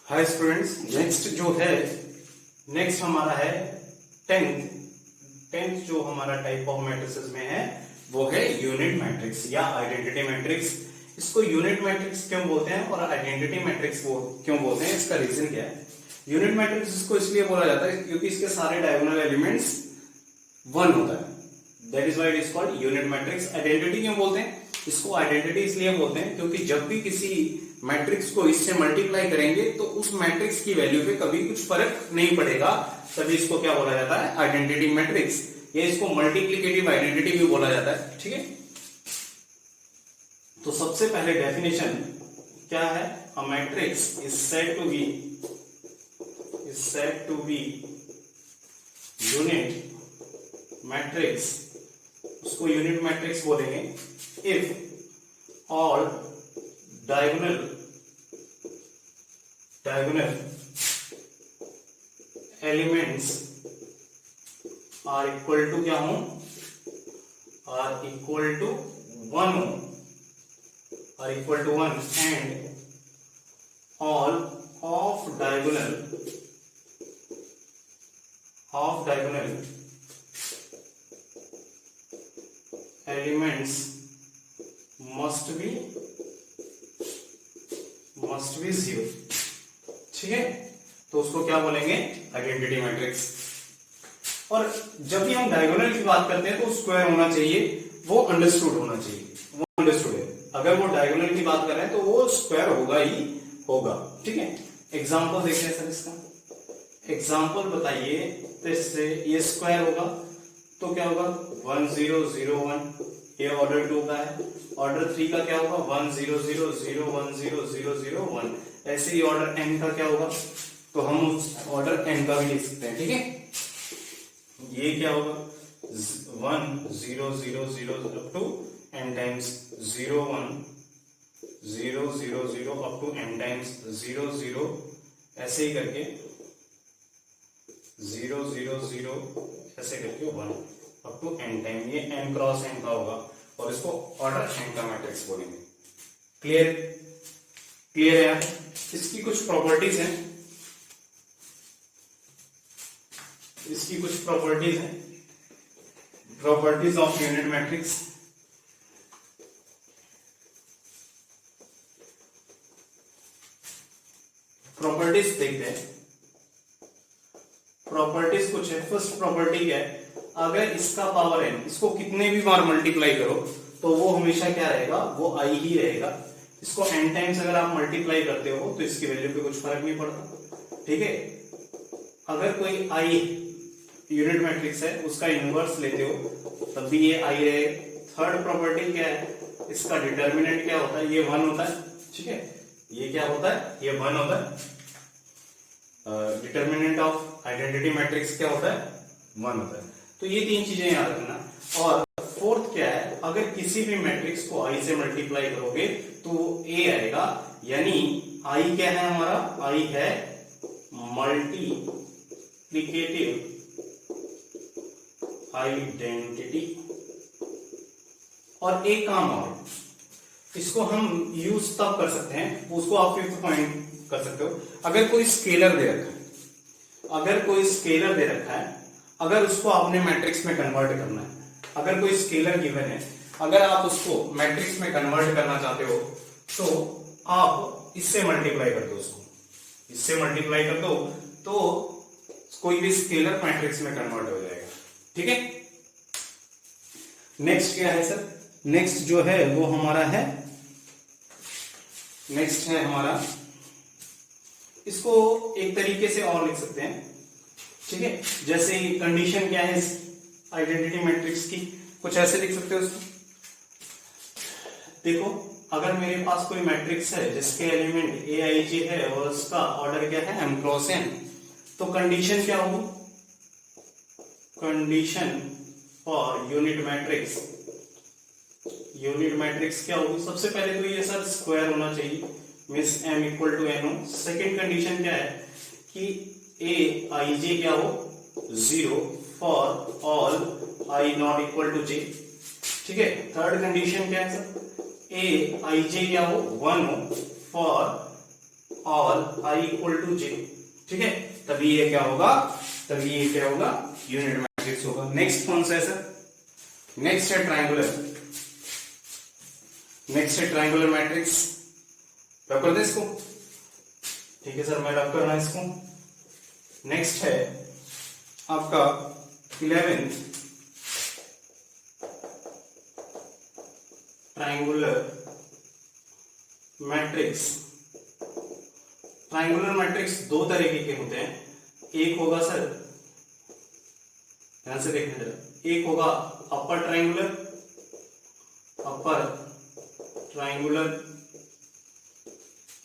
Hi students, next हमारा है tenth जो हमारा टाइप ऑफ मैट्रिसेस में है वो है यूनिट मैट्रिक्स या आइडेंटिटी मैट्रिक्स। इसको यूनिट मैट्रिक्स क्यों बोलते हैं और आइडेंटिटी मैट्रिक्स क्यों बोलते हैं, इसका रीजन क्या है। यूनिट मैट्रिक्स इसको इसलिए बोला जाता है क्योंकि इसके सारे डायगोनल एलिमेंट्स वन होता है, that is why it is called unit matrix. Identity क्यों बोलते हैं, इसको आइडेंटिटी इसलिए बोलते हैं क्योंकि जब भी किसी मैट्रिक्स को इससे मल्टीप्लाई करेंगे तो उस मैट्रिक्स की वैल्यू पे कभी कुछ फर्क नहीं पड़ेगा, तभी इसको क्या बोला जाता है, आइडेंटिटी मैट्रिक्स। ये इसको मल्टीप्लिकेटिव आइडेंटिटी भी बोला जाता है। ठीक है, तो सबसे पहले डेफिनेशन क्या है, a matrix is said to be unit matrix. उसको यूनिट मैट्रिक्स बोलेंगे if all diagonal elements are equal to क्या हो, are equal to 1 and all of diagonal elements must be 0। ठीक है, तो उसको क्या बोलेंगे, आइडेंटिटी मैट्रिक्स। और जब भी हम डायगोनल की बात करते हैं तो स्क्वायर होना चाहिए, वो अंडरस्टूड होना चाहिए, वो अंडरस्टूड है। अगर वो डायगोनल की बात कर रहे हैं तो वो स्क्वायर होगा ही होगा। ठीक है, एग्जांपल देखते हैं सर इसका। एग्जांपल बताइए, तो इससे ये स्क्वायर होगा तो क्या होगा 1 0 0 1, ये ऑर्डर 2 का है। ऑर्डर 3 का क्या होगा 1 0 0 0 1 0 0 0 1। ऐसे ही ऑर्डर n का क्या होगा, तो हम उस ऑर्डर n का भी लिख सकते हैं। ठीक है, ये क्या होगा 1 0 0 0 up to n times 0 1 0 0 0 up to n times 0 0, ऐसे ही करके 0 0 0 ऐसे करके 1 अप टू n टाइम, ये n क्रॉस n का होगा और इसको ऑर्डर n का मैट्रिक्स बोलेंगे। क्लियर है यार। इसकी कुछ प्रॉपर्टीज हैं, properties of unit matrix. Properties देखते हैं, प्रॉपर्टीज कुछ है। फर्स्ट प्रॉपर्टी क्या है, अगर इसका पावर n, इसको कितने भी बार मल्टीप्लाई करो तो वो हमेशा क्या रहेगा, वो i ही रहेगा। इसको n टाइम्स अगर आप मल्टीप्लाई करते हो तो इसकी वैल्यू पे कुछ फर्क नहीं पड़ता। ठीक है, अगर कोई i यूनिट मैट्रिक्स है उसका इनवर्स लेते हो तब भी ये i रहेगा। थर्ड प्रॉपर्टी क्या है, इसका डिटर्मिनेंट क्या होता है, ये 1 होता है। ठीक है, ये क्या होता है, ये 1 होता है। डिटर्मिनेंट ऑफ आइडेंटिटी मैट्रिक्स क्या होता है, 1 होता है। तो ये 3 चीजें याद रखना। और फोर्थ क्या है, अगर किसी भी मैट्रिक्स को i से मल्टीप्लाई करोगे तो a आएगा, यानी i क्या है हमारा, i है मल्टीप्लिकेटिव आइडेंटिटी। और एक काम और, इसको हम यूज तब कर सकते हैं, उसको आप 5th पॉइंट कर सकते हो। अगर कोई स्केलर दे रखा है, अगर उसको आपने मैट्रिक्स में कन्वर्ट करना है, अगर कोई स्केलर गिवन है, अगर आप उसको मैट्रिक्स में कन्वर्ट करना चाहते हो तो आप इससे मल्टीप्लाई कर दो, उसको इससे मल्टीप्लाई कर दो तो कोई भी स्केलर मैट्रिक्स में कन्वर्ट हो जाएगा। ठीक है, नेक्स्ट क्या है सर, नेक्स्ट जो है वो हमारा है, नेक्स्ट है हमारा, इसको एक तरीके से और लिख सकते हैं। ठीक है, जैसे कंडीशन क्या है इस आइडेंटिटी मैट्रिक्स की, कुछ ऐसे लिख सकते हो उसको। देखो, अगर मेरे पास कोई मैट्रिक्स है जिसके एलिमेंट a i j है और उसका ऑर्डर क्या है m क्रॉस n, तो कंडीशन क्या होगी, कंडीशन फॉर यूनिट मैट्रिक्स क्या होगी, सबसे पहले तो ये सर स्क्वायर होना चाहिए, means m equal to n हो। सेकेंड कंडीशन क्या है कि a i j क्या हो 0 for all i not equal to j। ठीक है, थर्ड कंडीशन क्या है सर, a i j क्या हो 1 हो for all I equal to J, ठीक है, तभी ये क्या होगा, तभी ये क्या होगा, यूनिट मैट्रिक्स होगा। नेक्स्ट कौन सा है सर, नेक्स्ट है ट्रायंगुलर, नेक्स्ट है ट्रायंगुलर मैट्रिक्स। रब कर दे इसको, ठीक है सर, मैं रब कर रहा हूं इसको। नेक्स्ट है आपका 11th triangular matrix. Triangular matrix दो तरीके के होते हैं, एक होगा सर, ध्यान से देखना जरा, एक होगा अपर ट्रायंगुलर, अपर ट्रायंगुलर,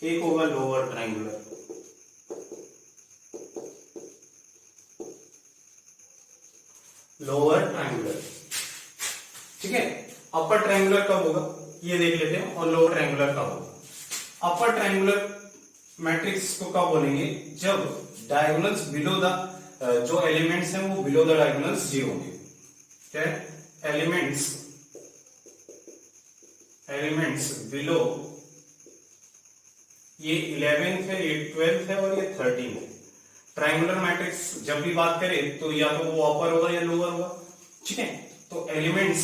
एक होगा लोअर ट्रायंगुलर। लोअर ट्रायंगुलर, ठीक है। अपर ट्रायंगुलर कब होगा ये देख लेते हैं, और लोअर ट्रायंगुलर कब होगा। अपर ट्रायंगुलर मैट्रिक्स को कब बोलेंगे, जब डायगोनल्स बिलो द, जो एलिमेंट्स हैं वो बिलो द डायगोनल्स 0 होंगे। क्या है, एलिमेंट्स बिलो, ये 11th है, ये 12th है और ये 13th है। ट्रायंगुलर मैट्रिक्स जब भी बात करें तो या तो वो अपर होगा या लोअर होगा, ठीक है। तो elements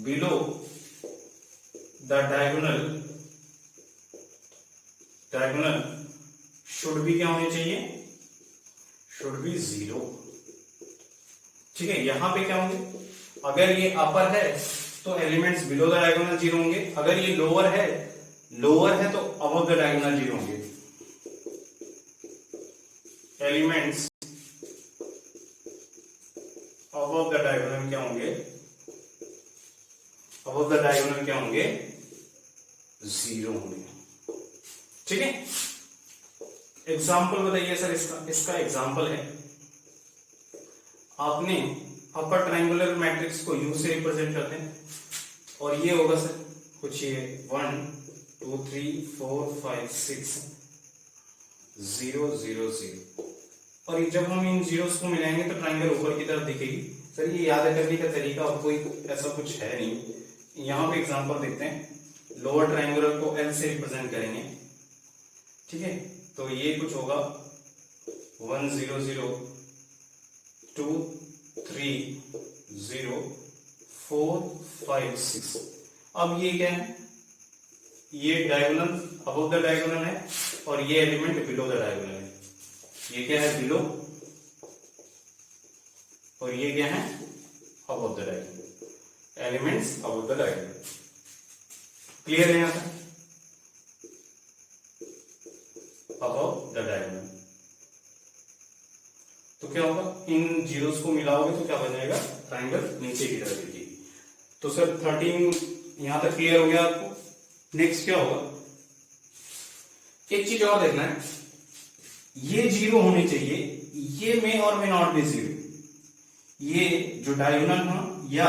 below the diagonal should भी क्या होने चाहिए, शुड बी 0, ठीक है। यहां पे क्या होंगे, अगर ये अपर है तो एलिमेंट्स बिलो द डायगोनल 0 होंगे, अगर ये लोअर है तो अबव द डायगोनल 0 होंगे। एलिमेंट्स अबव द डायगोनल क्या होंगे, अबव द डायगोनल क्या होंगे, 0 होंगे, ठीक है। एग्जाम्पल बताइए सर, इसका एग्जाम्पल है, आपने अपर ट्रायंगुलर मैट्रिक्स को यू से रिप्रेजेंट करते हैं, और ये होगा सर कुछ ये 1 2 3 4 5 6 0 0 0, और ये जब हम इन जीरोस को मिलाएंगे तो ट्रायंगल ऊपर की तरफ दिखेगी। सर ये याद करने का तरीका और कोई ऐसा कुछ है नहीं। यहाँ पे एग्जांपल देखते हैं, लोअर ट्रायंगुलर को एल से रिप्रेजेंट करेंगे, ठीक है। तो ये कुछ होगा 1 0 0 2 3 0 4 5 6। अब ये क्या है, ये डायगोनल अबव द डायगोनल है और ये एलिमेंट बिलो द डायगोनल है। ये क्या है, बिलो, और ये क्या है, above the diagonal, elements above the diagonal. Clear है यहां तक, अबव द डायगोनल। तो क्या होगा, इन जीरोस को मिलाओगे तो क्या बन जाएगा, ट्रायंगल नीचे की तरफ दिखेगी। तो सर 13 यहां तक क्लियर हो गया आपको। नेक्स्ट क्या होगा, एक चीज और देखना है, ये 0 होने चाहिए, ये में और में नॉट बी 0। ये जो डायगोनल हो या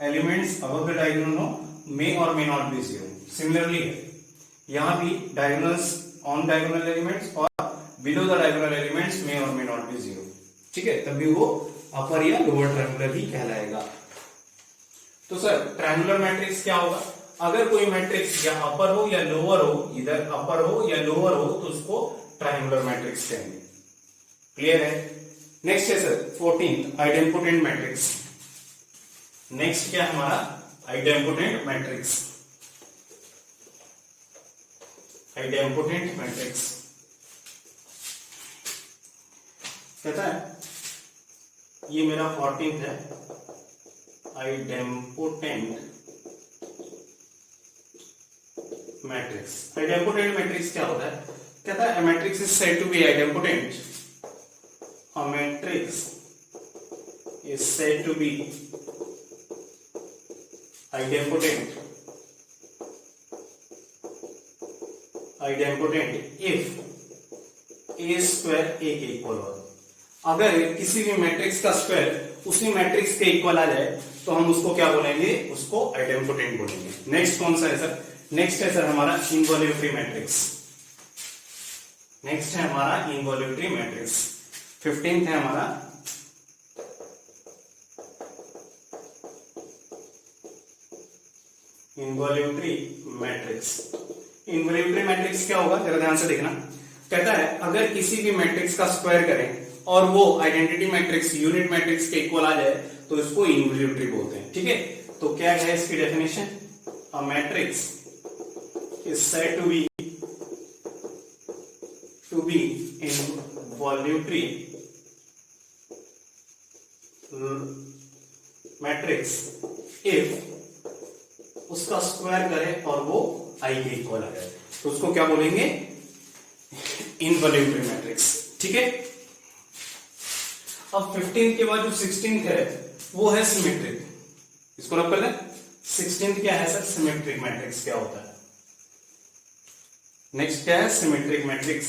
एलिमेंट्स अबव द डायगोनल हो, में और में नॉट बी 0। सिमिलरली यहां भी डायगोनल्स ऑन डायगोनल एलिमेंट्स और बिलो द डायगोनल एलिमेंट्स में और में नॉट बी 0, ठीक है, तभी वो अपर या लोअर ट्रायंगुलर ही कहलाएगा। तो सर ट्रायंगुलर मैट्रिक्स क्या होगा, अगर कोई मैट्रिक्स या अपर हो या लोअर हो, इधर अपर हो या लोअर हो तो उसको ट्रायंगुलर मैट्रिक्स कहेंगे। क्लियर है। नेक्स्ट है sir 14th idempotent matrix. Next क्या है हमारा, आइडेम्पोटेंट मैट्रिक्स। आइडेम्पोटेंट मैट्रिक्स कहता है, ये मेरा 14th है, आइडेम्पोटेंट मैट्रिक्स। आइडेम्पोटेंट मैट्रिक्स क्या होता है, कहता है a matrix is said to be idempotent. A matrix is said to be idempotent. Idempotent if a square a के इक्वल हो। अगर किसी भी मैट्रिक्स का स्क्वायर उसी मैट्रिक्स के इक्वल आ जाए तो हम उसको क्या बोलेंगे, उसको आइडेम्पोटेंट बोलेंगे। नेक्स्ट कौन सा है सर, नेक्स्ट है सर हमारा इनवॉल्यूटरी मैट्रिक्स। नेक्स्ट है हमारा इनवॉल्यूटरी मैट्रिक्स। 15th है हमारा इनवॉल्यूटरी मैट्रिक्स। इनवॉल्यूटरी मैट्रिक्स क्या होगा, जरा ध्यान से देखना। कहता है अगर किसी भी मैट्रिक्स का स्क्वायर करें और वो आइडेंटिटी मैट्रिक्स यूनिट मैट्रिक्स के इक्वल आ जाए तो इसको इनवॉल्यूटरी बोलते हैं। ठीक है, तो क्या है इसकी definition? A matrix is said to be involutory matrix if उसका स्क्वायर करें और वो आई के इक्वल आ जाए तो उसको क्या बोलेंगे? Involutory matrix. ठीक है, अब 15 के बाद जो 16th है वो है सिमेट्रिक। इसको रख कर लें। 16th क्या है सर? सिमेट्रिक मैट्रिक्स क्या होता है? नेक्स्ट क्या है? Symmetric matrix.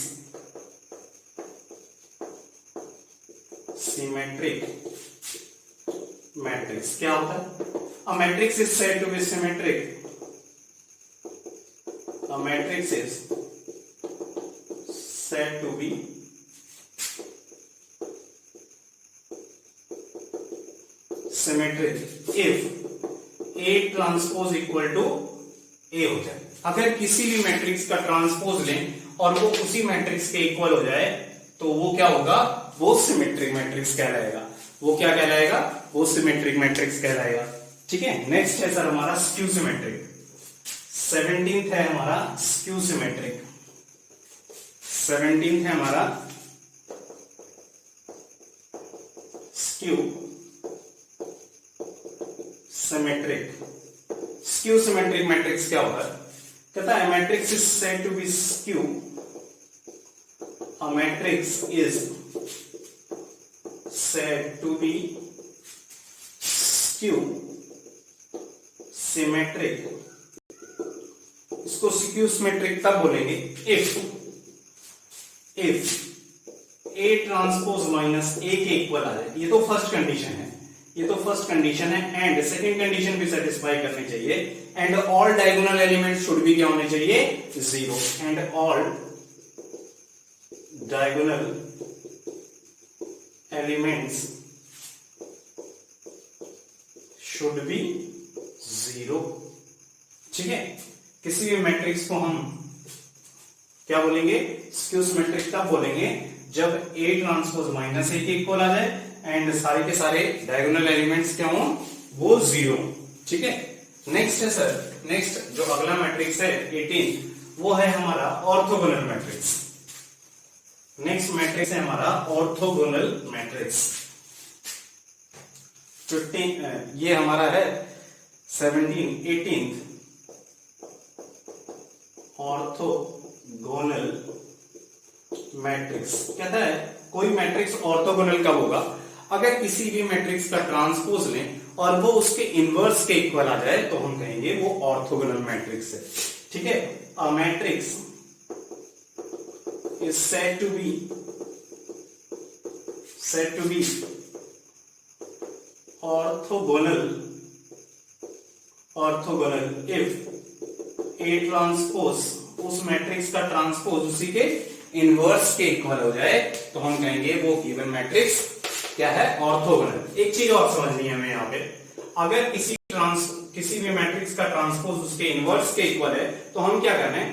सिमेट्रिक मैट्रिक्स क्या होता है? A matrix is said to be symmetric. A matrix is said to be symmetric if A transpose equal to A हो जाए। अगर किसी भी मैट्रिक्स का ट्रांसपोज लें और वो उसी मैट्रिक्स के इक्वल हो जाए तो वो क्या होगा? वो सिमेट्रिक मैट्रिक्स कहलाएगा। वो क्या कहलाएगा? वो सिमेट्रिक मैट्रिक्स कहलाएगा। ठीक है, नेक्स्ट है सर हमारा स्क्यू सिमेट्रिक। 17th है हमारा स्क्यू सिमेट्रिक। 17th है हमारा skew symmetric. Skew symmetric matrix क्या होता है? कहता है matrix is said to be skew. A matrix is said to be skew symmetric। इसको स्क्यू सिमेट्रिक तब बोलेंगे if A transpose minus A के इक्वल आ जाए। ये तो फर्स्ट कंडीशन है, ये तो फर्स्ट कंडीशन है। एंड सेकंड कंडीशन भी सेटिस्फाई करनी चाहिए। And all diagonal element should भी क्या होने चाहिए? 0। And all diagonal elements should be 0। ठीक है, किसी भी मैट्रिक्स को हम क्या बोलेंगे? स्क्यू सिमेट्रिक तब बोलेंगे जब A ट्रांसपोज माइनस A के इक्वल आ जाए एंड सारे के सारे डायगोनल एलिमेंट्स क्या हो? वो 0। ठीक है, नेक्स्ट है सर, नेक्स्ट जो अगला मैट्रिक्स है 18 वो है हमारा ऑर्थोगोनल मैट्रिक्स। नेक्स्ट मैट्रिक्स है हमारा ऑर्थोगोनल मैट्रिक्स। 15 ये हमारा है 18th ऑर्थोगोनल मैट्रिक्स। कहता है कोई मैट्रिक्स ऑर्थोगोनल कब होगा? अगर किसी भी मैट्रिक्स का ट्रांसपोज लें और वो उसके इनवर्स के इक्वल आ जाए तो हम कहेंगे वो ऑर्थोगोनल मैट्रिक्स है। ठीक है, a matrix is said to be orthogonal if A transpose उस मैट्रिक्स का ट्रांसपोज उसी के इनवर्स के इक्वल हो जाए तो हम कहेंगे वो गिवन मैट्रिक्स क्या है? ऑर्थोगोनल। एक चीज और समझनी है हमें यहाँ पे, अगर किसी भी मैट्रिक्स का ट्रांसपोज उसके इनवर्स के इक्वल है तो हम क्या कर रहे हैं?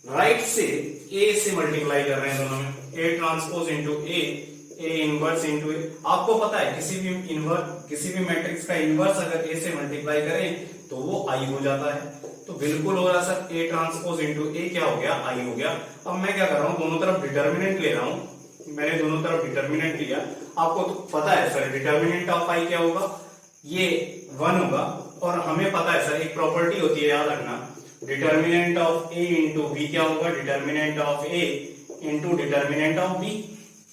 राइट से A से मल्टीप्लाई कर रहे हैं दोनों में। A transpose into A inverse into A। आपको पता है किसी भी मैट्रिक्स का इनवर्स अगर A से मल्टीप्लाई करें तो वो I हो जाता है। तो बिल्कुल हो रहा sir, A transpose into A क्या हो गया? I हो गया। अब मैं क्या कर रहा हूँ? दोनों तरफ डिटर्मिनेंट ले रहा हूँ। मैंने दोनों तरफ डिटर्मिनेंट लिया। आपको तो पता है सर डिटर्मिनेंट ऑफ I क्या होगा? ये 1 होगा। और हमें पता है सर एक प्रॉपर्टी होती है, याद रखना, determinant of A into B क्या होगा? Determinant of A into determinant of B।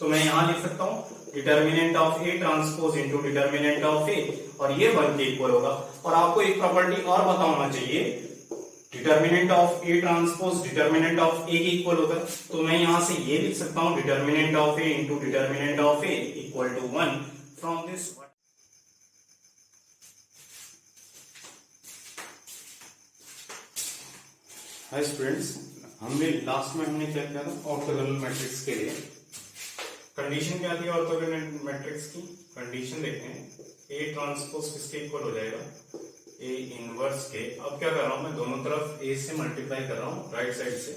तो मैं यहां लिख सकता हूं determinant of A transpose into determinant of A और ये 1 के इक्वल होगा। और आपको एक प्रॉपर्टी और पता होना चाहिए, determinant of A transpose determinant of A के इक्वल होगा। तो मैं यहां से ये लिख सकता हूं determinant of A into determinant of A equal to 1। From this hi students, हमने लास्ट में हमने क्या किया था? ऑर्थोगोनल मैट्रिक्स के लिए कंडीशन क्या थी ऑर्थोगोनल मैट्रिक्स की? कंडीशन देखते हैं, A ट्रांसपोज किसके इक्वल हो जाएगा? A इनवर्स के। अब क्या कर रहा हूं मैं? दोनों तरफ A से मल्टीप्लाई कर रहा हूं राइट साइड से।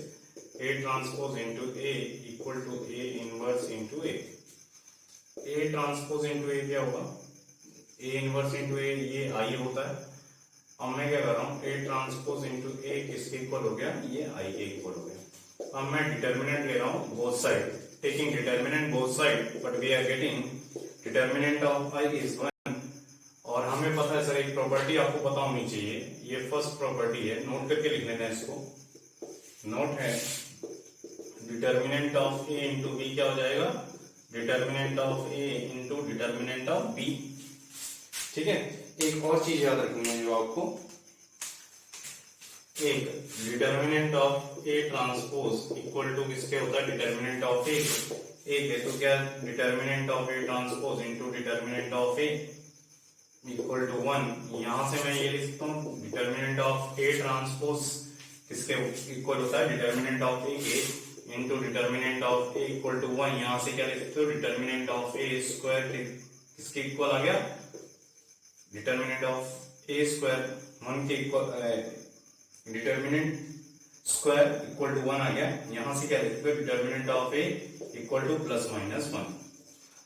A transpose into A equal to A inverse into A. A transpose into A क्या होगा, ए इनवर्स इंटू ए, ये आई होता है। अब मैं क्या कर रहा हूँ, ए ट्रांसपोज इंटू ए किसके इक्वल हो गया, ये आई के इक्वल हो गया। अब मैं डिटर्मिनेंट ले रहा हूँ both side, taking determinant both side, but we are getting determinant of I is 1। और हमें पता है सर, एक प्रॉपर्टी आपको पता होनी चाहिए, ये फर्स्ट प्रॉपर्टी है, नोट करके लिख लेते हैं इसको। नोट है determinant of A into B क्या हो जाएगा, determinant of A into determinant of B. ठीक है, एक और चीज याद रखनी है जो आपको, एक determinant of A transpose equal to किसके होता है, डिटर्मिनेंट ऑफ ए। एक है तो क्या, determinant of A transpose into determinant of A equal to 1। यहां से मैं ये लिख सकता हूँ, डिटर्मिनेंट ऑफ ए ट्रांसपोज किसके इक्वल होता है, डिटर्मिनेंट ऑफ ए के into determinant of A equal to 1। यहां से क्या लिख सकते हो, डिटर्मिनेंट ऑफ ए स्क्वायर किसके इक्वल आ गया, डिटर्मिनेंट ऑफ ए स्क्वायर 1 के equal, determinant square equal to 1 आ गया। यहां से क्या लिखते हो, determinant of A equal two plus minus 1।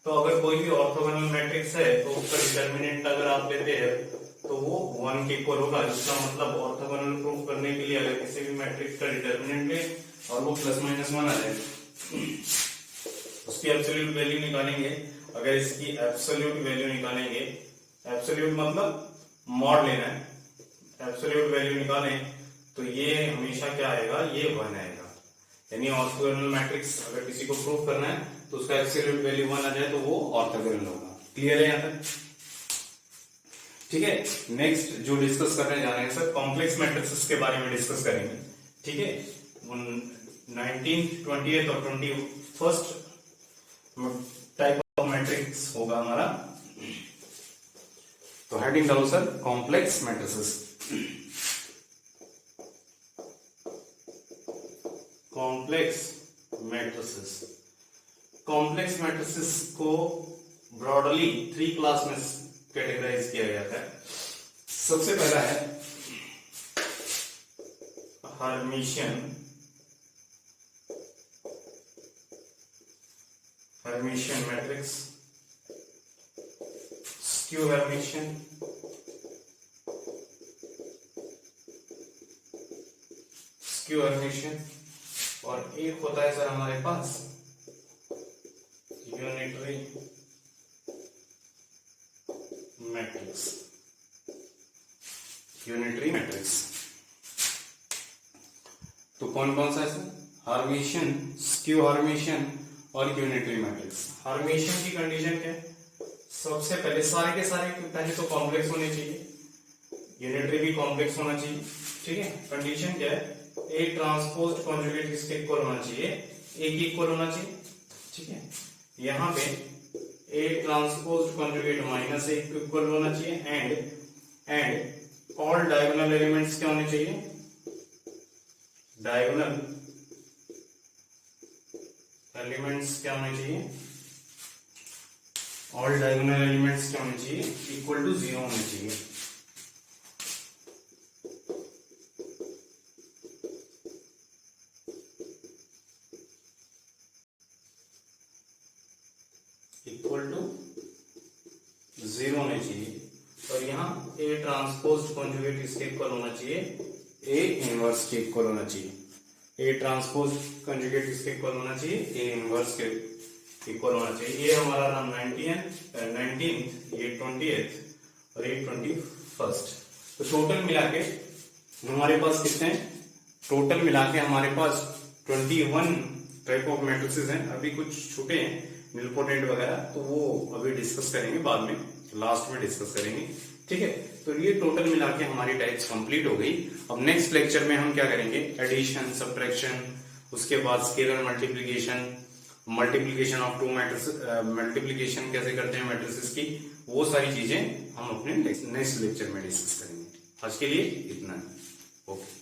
तो अगर कोई भी ऑर्थोगोनल मैट्रिक्स है तो उसका डिटर्मिनेंट अगर आप लेते हैं तो वो 1 के इक्वल होगा। इसका मतलब ऑर्थोगोनल प्रूफ करने के लिए अगर किसी भी मैट्रिक्स का डिटर्मिनेंट ले और वो प्लस माइनस 1 आ जाए, उसकी एब्सोल्यूट वैल्यू निकालेंगे। अगर इसकी एब्सोल्यूट वैल्यू निकालेंगे, एब्सोल्यूट मतलब मॉड लेना है, एब्सोल्यूट वैल्यू निकालें तो ये हमेशा क्या आएगा, ये 1 आएगा। यानी ऑर्थोगोनल मैट्रिक्स अगर किसी को प्रूफ करना है तो उसका एब्सोल्यूट वैल्यू 1 आ जाए तो वो ऑर्थोगोनल होगा। क्लियर है यहाँ तक? ठीक है, नेक्स्ट जो डिस्कस करने जा रहे हैं सर, कॉम्प्लेक्स मैट्रिक्स के बारे में डिस्कस करेंगे। ठीक है, 19th, 20th और 21st टाइप ऑफ मैट्रिक्स होगा हमारा। तो हेडिंग डालो sir, complex matrices. Complex matrices, complex matrices को ब्रॉडली 3 क्लास में कैटेगराइज किया जाता है। सबसे पहला है Hermitian, Hermitian matrix, skew Hermitian, skew Hermitian, और एक होता है सर हमारे पास यूनिटरी मैट्रिक्स, यूनिटरी मैट्रिक्स। तो कौन कौन सा है सर, हर्मिशियन, स्क्यू हर्मिशियन और यूनिटरी मैट्रिक्स। हर्मिशियन की कंडीशन क्या है, सबसे पहले सारे के सारे पहले तो कॉम्प्लेक्स होने चाहिए, यूनिटरी भी कॉम्प्लेक्स होना चाहिए। ठीक है, कंडीशन क्या है, ए ट्रांसपोज कॉन्जुगेट किसके इक्वल होना चाहिए, ए की इक्वल होना चाहिए। ठीक है, यहां पे ए ट्रांसपोज कॉन्जुगेट माइनस ए के इक्वल होना चाहिए, एंड ऑल डायगोनल एलिमेंट्स क्या होने चाहिए, डायगोनल एलिमेंट्स क्या होने चाहिए, ऑल डायगोनल एलिमेंट्स क्या होने चाहिए, इक्वल टू 0 होने चाहिए। इक्वल टू 0 होने चाहिए। और यहाँ ए ट्रांसपोज कॉन्जुगेट इसके इक्वल होना चाहिए, ए इनवर्स के इक्वल होना चाहिए। ए ट्रांसपोज कॉन्जुगेट इसके इक्वल होना चाहिए, ए इनवर्स के इक्वल होना चाहिए। ये हमारा रहा 19th, ये 20th और ये 21st। तो टोटल मिला के हमारे पास कितने, टोटल मिला के हमारे पास 21 टाइप ऑफ मैट्रिसेस हैं। अभी कुछ छूटे हैं निलपोटेंट वगैरह, तो वो अभी डिस्कस करेंगे बाद में, लास्ट में डिस्कस करेंगे। ठीक है, तो ये टोटल मिला के हमारी टाइप्स कंप्लीट हो गई। अब नेक्स्ट लेक्चर में हम क्या करेंगे, एडिशन, सब्ट्रैक्शन, उसके बाद scalar multiplication, multiplication of 2 matrices, multiplication कैसे करते हैं मैट्रिसेस की, वो सारी चीजें हम अपने नेक्स्ट लेक्चर में डिस्कस करेंगे। आज के लिए इतना है, ओके।